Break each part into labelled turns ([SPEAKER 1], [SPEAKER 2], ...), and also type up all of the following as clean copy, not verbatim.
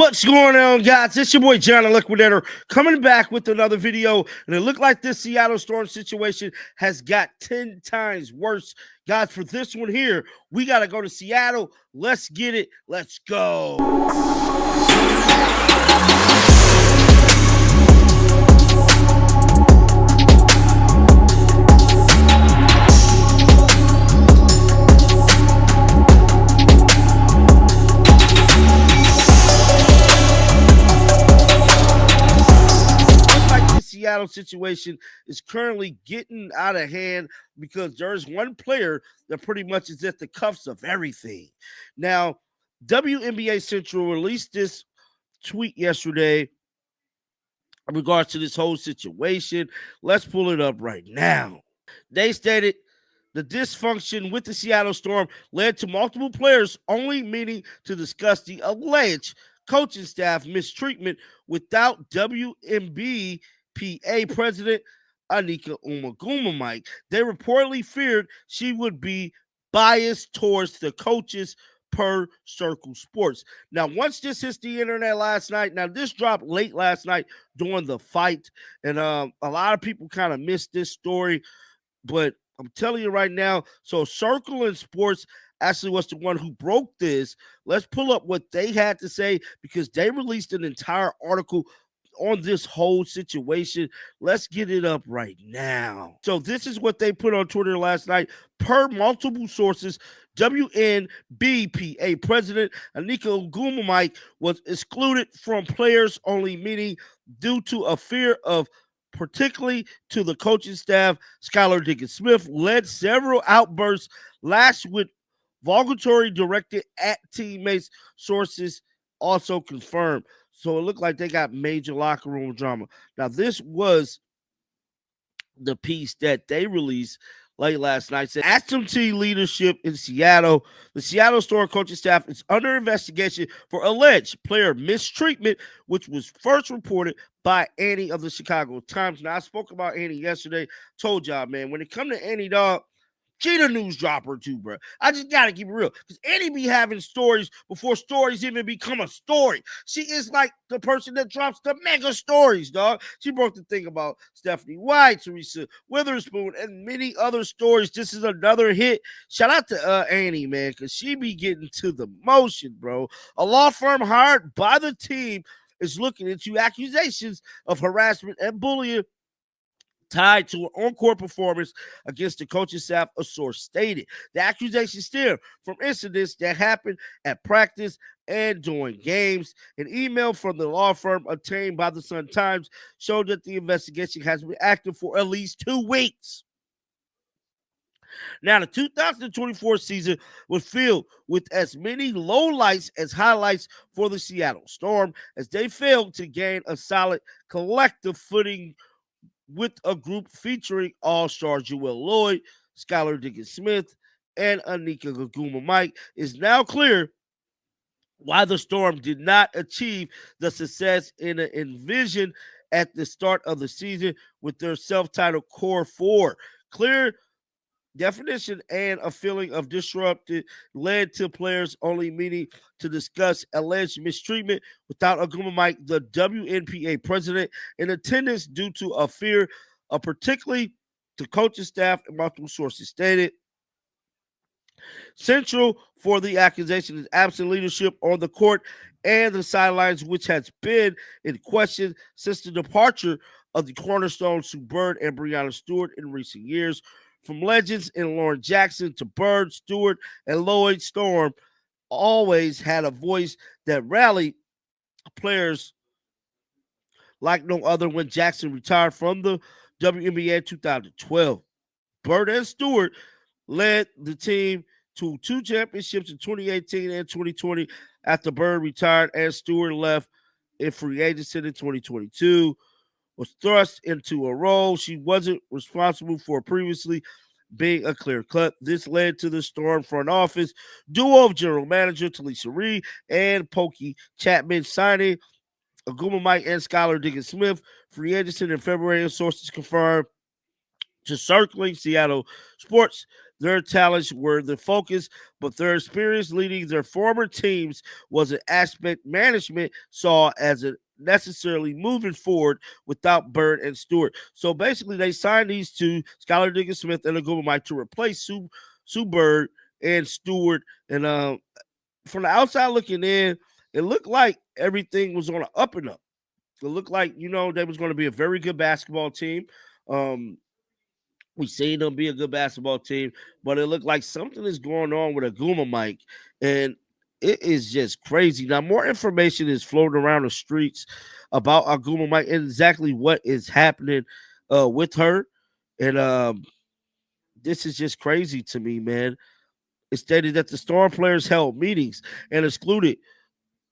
[SPEAKER 1] What's going on, guys? It's your boy John, the Liquidator, coming back with another video. And it looked like this Seattle Storm situation has got 10 times worse. Guys, for this one here, we got to go to Seattle. Let's get it. Let's go. Seattle situation is currently getting out of hand because there's one player that pretty much is at the cuffs of everything. Now, WNBA Central released this tweet yesterday in regards to this whole situation. Let's pull it up right now. They stated the dysfunction with the Seattle Storm led to multiple players only meeting to discuss the alleged coaching staff mistreatment without WNBA president Nneka Ogwumike. They reportedly feared she would be biased towards the coaches per Circle Sports. Now, once this hits the internet last night, now this dropped late last night during the fight, and a lot of people kind of missed this story, but I'm telling you right now, so Circle and Sports actually was the one who broke this. Let's pull up what they had to say because they released an entire article on this whole situation. Let's get it up right now. So this is what they put on Twitter last night. Per multiple sources, WNBA president Nneka Ogwumike was excluded from players only meeting due to a fear of, particularly to the coaching staff. Skylar Diggins-Smith led several outbursts last with vulgatory directed at teammates, sources also confirmed. So it looked like they got major locker room drama. Now, this was the piece that they released late last night. Said SMT leadership in Seattle. The Seattle Storm coaching staff is under investigation for alleged player mistreatment, which was first reported by Annie of the Chicago Times. Now, I spoke about Annie yesterday. Told y'all, man, when it comes to Annie, dog, she the news dropper too, bro. I just gotta keep it real. Because Annie be having stories before stories even become a story. She is like the person that drops the mega stories, dog. She broke the thing about Stephanie White, Teresa Witherspoon, and many other stories. This is another hit. Shout out to Annie, man, because she be getting to the motion, bro. A law firm hired by the team is looking into accusations of harassment and bullying tied to an on-court performance against the coaching staff, a source stated. The accusations stem from incidents that happened at practice and during games. An email from the law firm obtained by the Sun-Times showed that the investigation has been active for at least 2 weeks. Now, the 2024 season was filled with as many lowlights as highlights for the Seattle Storm as they failed to gain a solid collective footing with a group featuring all-star Joel Lloyd, Skylar Diggins-Smith, and Nneka Ogwumike. Is now clear why the Storm did not achieve the success envisioned at the start of the season with their self-titled Core 4. Clear definition and a feeling of disrupted led to players only meeting to discuss alleged mistreatment without Ogwumike, the WNBA president, in attendance due to a fear of, particularly to coaching staff, and multiple sources stated. Central for the accusation is absent leadership on the court and the sidelines, which has been in question since the departure of the cornerstones Sue Bird and Breanna Stewart in recent years. From legends in Lauren Jackson to Bird, Stewart, and Lloyd, Storm always had a voice that rallied players like no other when Jackson retired from the WNBA in 2012. Bird and Stewart led the team to 2 championships in 2018 and 2020 after Bird retired and Stewart left in free agency in 2022. Was thrust into a role she wasn't responsible for previously, being a clear cut. This led to the Storm front office duo of general manager Talisa Reed and Pokey Chapman signing Ogwumike and Skylar Diggins-Smith free agency in February, and sources confirmed to Circling Seattle Sports their talents were the focus, but their experience leading their former teams was an aspect management saw as a necessarily moving forward without Bird and Stewart. So basically, they signed these two, Skylar Diggins Smith and Ogwumike, to replace Sue Bird and Stewart. And from the outside looking in, it looked like everything was on an up and up. It looked like, they was going to be a very good basketball team. Um, we seen them be a good basketball team, but it looked like something is going on with Ogwumike, and it is just crazy. Now, more information is floating around the streets about Ogwumike and exactly what is happening with her, and this is just crazy to me, man. It stated that the Storm players held meetings and excluded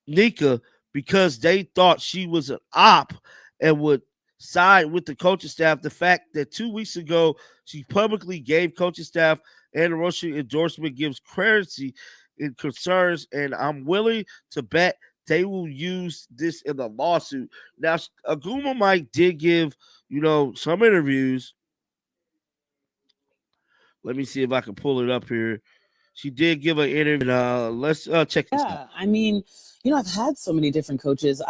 [SPEAKER 1] Nneka because they thought she was an op and would side with the coaching staff. The fact that 2 weeks ago she publicly gave coaching staff and the Russian endorsement gives clarity in concerns, and I'm willing to bet they will use this in the lawsuit. Now, Aguma Mike did give, some interviews. Let me see if I can pull it up here. She did give an interview. Let's check this out.
[SPEAKER 2] Yeah, I mean, I've had so many different coaches.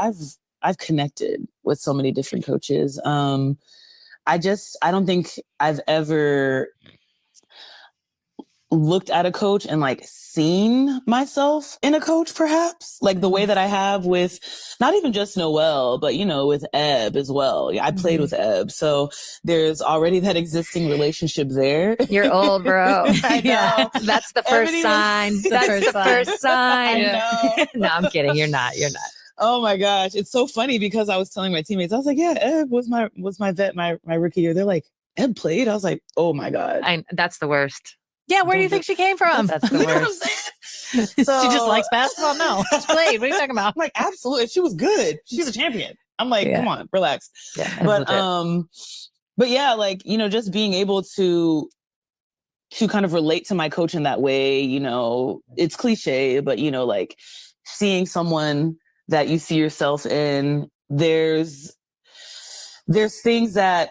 [SPEAKER 2] I've connected with so many different coaches. I don't think I've ever looked at a coach and like seen myself in a coach, perhaps like the way that I have with not even just Noel, but with Ebb as well. I played with Ebb, so there's already that existing relationship there.
[SPEAKER 3] You're old, bro.
[SPEAKER 2] I know.
[SPEAKER 3] That's the first sign. That's the first sign.
[SPEAKER 2] I know.
[SPEAKER 3] No, I'm kidding. You're not.
[SPEAKER 2] Oh my gosh, it's so funny because I was telling my teammates, I was like, yeah, Ebb was my vet my rookie year. They're like, Ebb played. I was like, oh my god,
[SPEAKER 3] that's the worst. Yeah, where do you think she came from? That's the worst.
[SPEAKER 2] So,
[SPEAKER 3] she just likes basketball? No, she played. What are you talking about?
[SPEAKER 2] I'm like, absolutely. She was good. She's a champion. I'm like, come on, relax.
[SPEAKER 3] Yeah,
[SPEAKER 2] but yeah, like, just being able to kind of relate to my coach in that way, it's cliche, but like seeing someone that you see yourself in, there's things that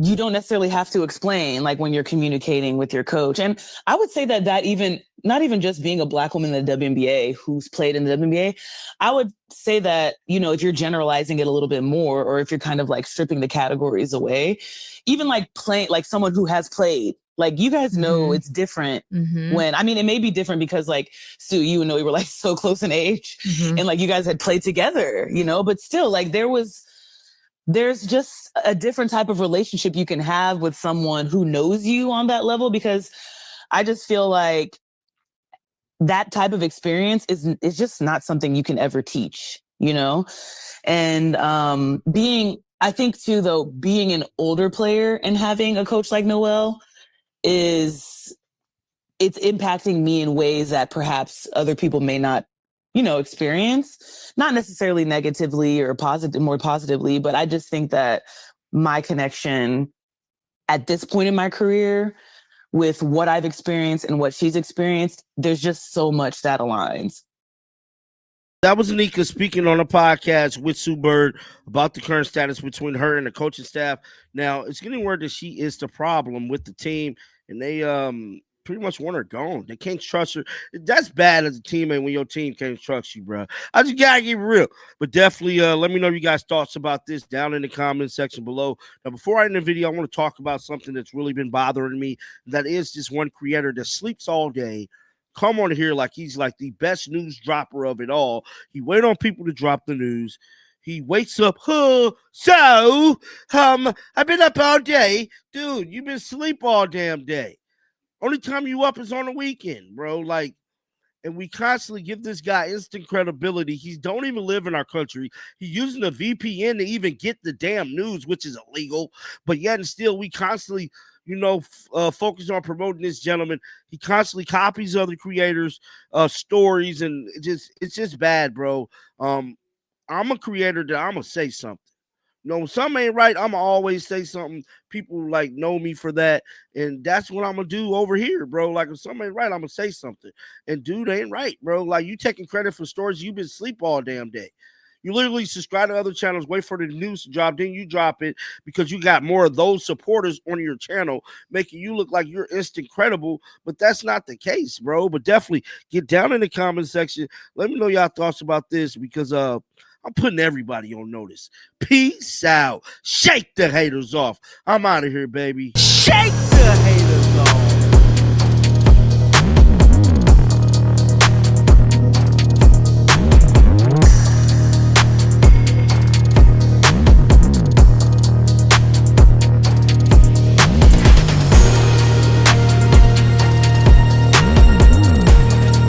[SPEAKER 2] you don't necessarily have to explain, like when you're communicating with your coach. And I would say that even, not even just being a Black woman in the WNBA who's played in the WNBA, I would say that, if you're generalizing it a little bit more, or if you're kind of like stripping the categories away, even like playing, like someone who has played, like you guys know it's different when, it may be different because like Sue, you and Noe were like so close in age and like you guys had played together, but still like there's just a different type of relationship you can have with someone who knows you on that level, because I just feel like that type of experience is just not something you can ever teach, and I think too, though, being an older player and having a coach like Noel it's impacting me in ways that perhaps other people may not experience, not necessarily negatively or more positively, but I just think that my connection at this point in my career with what I've experienced and what she's experienced, there's just so much that aligns.
[SPEAKER 1] That was Nneka speaking on a podcast with Sue Bird about the current status between her and the coaching staff. Now, it's getting word that she is the problem with the team, and they pretty much want her gone. They can't trust her. That's bad as a teammate when your team can't trust you, bro. I just gotta get real. But definitely let me know you guys' thoughts about this down in the comment section below. Now, before I end the video, I want to talk about something that's really been bothering me. That is this one creator that sleeps all day. Come on here like he's like the best news dropper of it all. He wait on people to drop the news. He wakes up, I've been up all day. Dude, you've been asleep all damn day. Only time you up is on the weekend, bro. Like, and we constantly give this guy instant credibility. He don't even live in our country. He's using a VPN to even get the damn news, which is illegal. But yet and still, we constantly focus on promoting this gentleman. He constantly copies other creators' stories, and it's just bad, bro. I'm a creator that I'm gonna say something. When something ain't right, I'm gonna always say something. People like know me for that, and that's what I'm gonna do over here, bro. Like if something ain't right, I'm gonna say something. And dude ain't right, bro. Like you taking credit for stories you've been asleep all damn day. You literally subscribe to other channels, wait for the news to drop, then you drop it because you got more of those supporters on your channel, making you look like you're instant credible. But that's not the case, bro. But definitely get down in the comment section. Let me know y'all thoughts about this because I'm putting everybody on notice. Peace out. Shake the haters off. I'm out of here, baby. Shake the haters off.